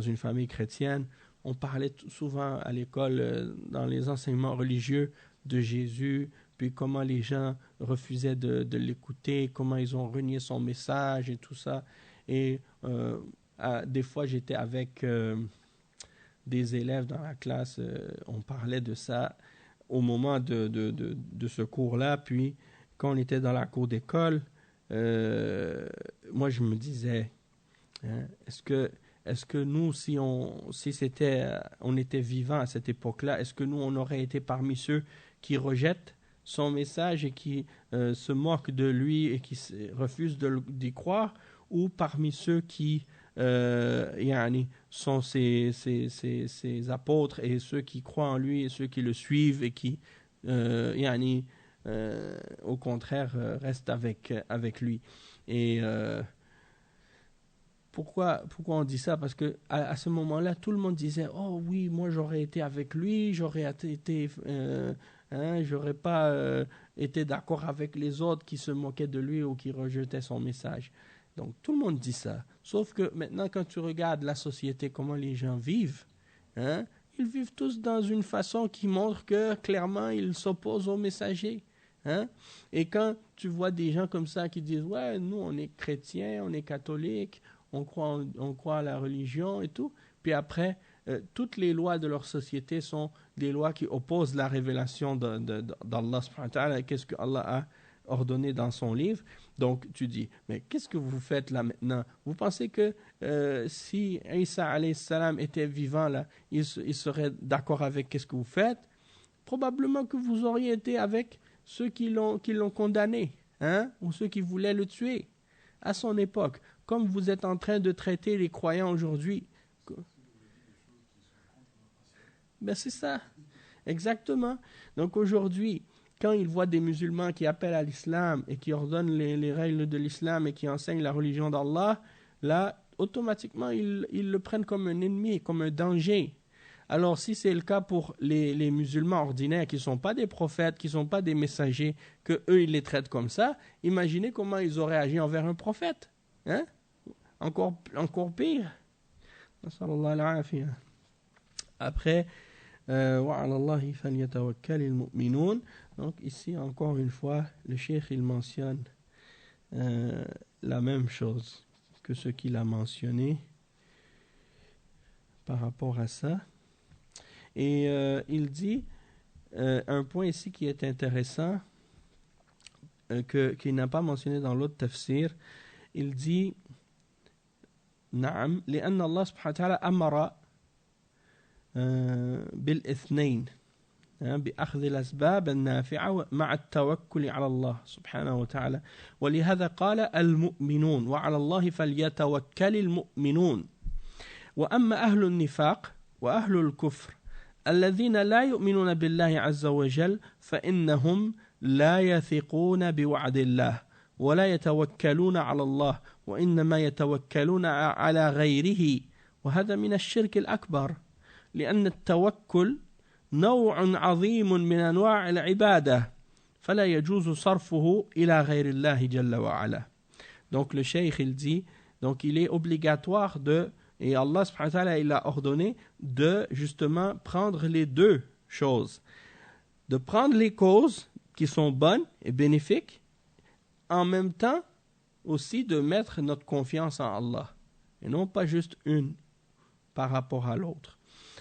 une famille chrétienne, on parlait souvent à l'école, dans les enseignements religieux de Jésus, puis comment les gens refusaient de l'écouter, comment ils ont renié son message et tout ça. Et des fois, j'étais avec des élèves dans la classe, on parlait de ça au moment de ce cours-là, puis quand on était dans la cour d'école, moi je me disais, est-ce que nous, si on était vivants à cette époque-là, est-ce que nous, on aurait été parmi ceux qui rejettent son message et qui se moquent de lui et qui refusent d'y croire, ou parmi ceux qui sont ses apôtres et ceux qui croient en lui et ceux qui le suivent et qui au contraire restent avec lui. Et pourquoi on dit ça? Parce que à ce moment-là, tout le monde disait, oh oui, moi j'aurais été avec lui, j'aurais été j'aurais pas été d'accord avec les autres qui se moquaient de lui ou qui rejetaient son message. Donc tout le monde dit ça. Sauf que maintenant, quand tu regardes la société, comment les gens vivent, ils vivent tous dans une façon qui montre que clairement ils s'opposent aux messagers. Et quand tu vois des gens comme ça qui disent, ouais, nous on est chrétiens, on est catholiques, on croit à la religion et tout, puis après, toutes les lois de leur société sont des lois qui opposent la révélation d'Allah subhanahu wa ta'ala, qu'est-ce que Allah a ordonné dans son livre. Donc tu dis, mais qu'est-ce que vous faites là maintenant? Vous pensez que si Isa alayhi salam était vivant là, il serait d'accord avec qu'est-ce que vous faites? Probablement que vous auriez été avec ceux qui l'ont condamné, ou ceux qui voulaient le tuer à son époque, comme vous êtes en train de traiter les croyants aujourd'hui. Ben c'est ça, exactement. Donc aujourd'hui, quand ils voient des musulmans qui appellent à l'islam et qui ordonnent les règles de l'islam et qui enseignent la religion d'Allah, là, automatiquement, ils le prennent comme un ennemi, comme un danger. Alors, si c'est le cas pour les musulmans ordinaires qui ne sont pas des prophètes, qui ne sont pas des messagers, que eux ils les traitent comme ça, imaginez comment ils auraient agi envers un prophète. Encore pire. Après, donc ici, encore une fois, le cheikh il mentionne la même chose que ce qu'il a mentionné par rapport à ça. Et il dit un point ici qui est intéressant, qu'il n'a pas mentionné dans l'autre tafsir. Il dit نعم لأن الله سبحانه وتعالى أمر بالاثنين بأخذ الأسباب النافعة مع التوكل على الله سبحانه وتعالى ولهذا قال المؤمنون وعلى الله فليتوكل المؤمنون وأما أهل النفاق وأهل الكفر الذين لا يؤمنون بالله عز وجل فإنهم لا يثقون بوعد الله ولا يتوكلون على الله وإنما يتوكلون على غيره وهذا من الشرك الأكبر لأن التوكل نوع عظيم من أنواع العبادة فلا يجوز صرفه إلى غير الله جل وعلا. Donc le cheikh il dit, donc il est obligatoire de, et Allah subhanahu wa ta'ala il a ordonné de justement prendre les deux choses, de prendre les causes qui sont bonnes et bénéfiques, en même temps aussi de mettre notre confiance en Allah, et non pas juste une par rapport à l'autre.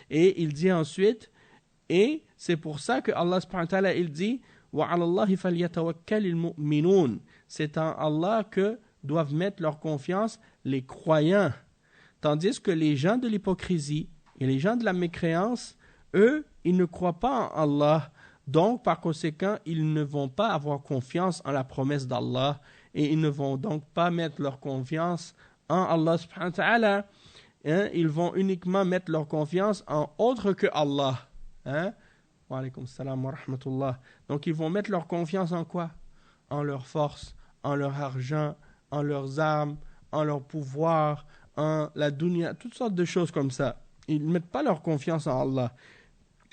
Et il dit ensuite, et c'est pour ça que Allah subhanahu wa ta'ala il dit وَعَلَى اللَّهِ فَلْيَتَوَكَّلِ الْمُؤْمِنُونَ, c'est en Allah que doivent mettre leur confiance les croyants, tandis que les gens de l'hypocrisie et les gens de la mécréance, eux, ils ne croient pas en Allah, donc par conséquent, ils ne vont pas avoir confiance en la promesse d'Allah et ils ne vont donc pas mettre leur confiance en Allah subhanahu wa ta'ala. Ils vont uniquement mettre leur confiance en autre que Allah. Wa alaykum salam wa rahmatullah. Donc ils vont mettre leur confiance en quoi? En leur force, en leur argent, en leurs armes, en leur pouvoir, en la dunya, toutes sortes de choses comme ça. Ils ne mettent pas leur confiance en Allah.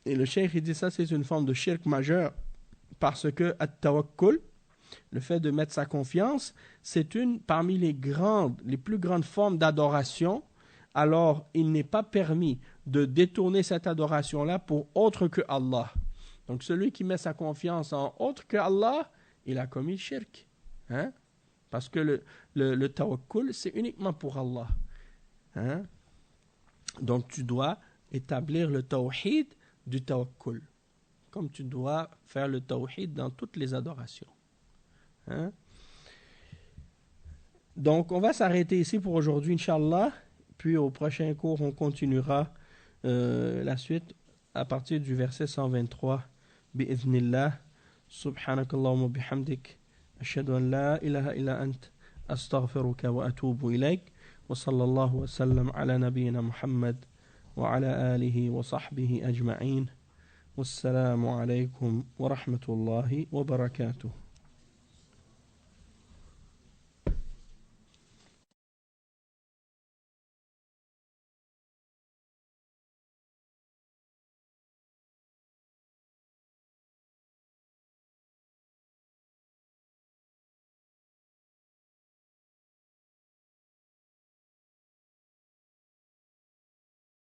Et le cheikh il dit ça, c'est une forme de shirk majeur, parce que at-tawakkul, le fait de mettre sa confiance, c'est une parmi les plus grandes formes d'adoration. Alors il n'est pas permis de détourner cette adoration-là pour autre que Allah. Donc celui qui met sa confiance en autre que Allah, il a commis shirk. Parce que le tawakkul, c'est uniquement pour Allah. Donc tu dois établir le tawhid du tawakkul, comme tu dois faire le tawhid dans toutes les adorations. Donc on va s'arrêter ici pour aujourd'hui, Inch'Allah. Puis au prochain cours, on continuera la suite à partir du verset 123. Bi'idhnillah. Subhanakallahumma bihamdik. Ashhadu an la ilaha illa ant. Astaghfiruka wa atubu ilayk. Wa sallallahu wa sallam ala nabiyyina Muhammad wa ala alihi wa sahbihi ajma'in. Wassalamu alaykum wa rahmatullahi wa barakatuh.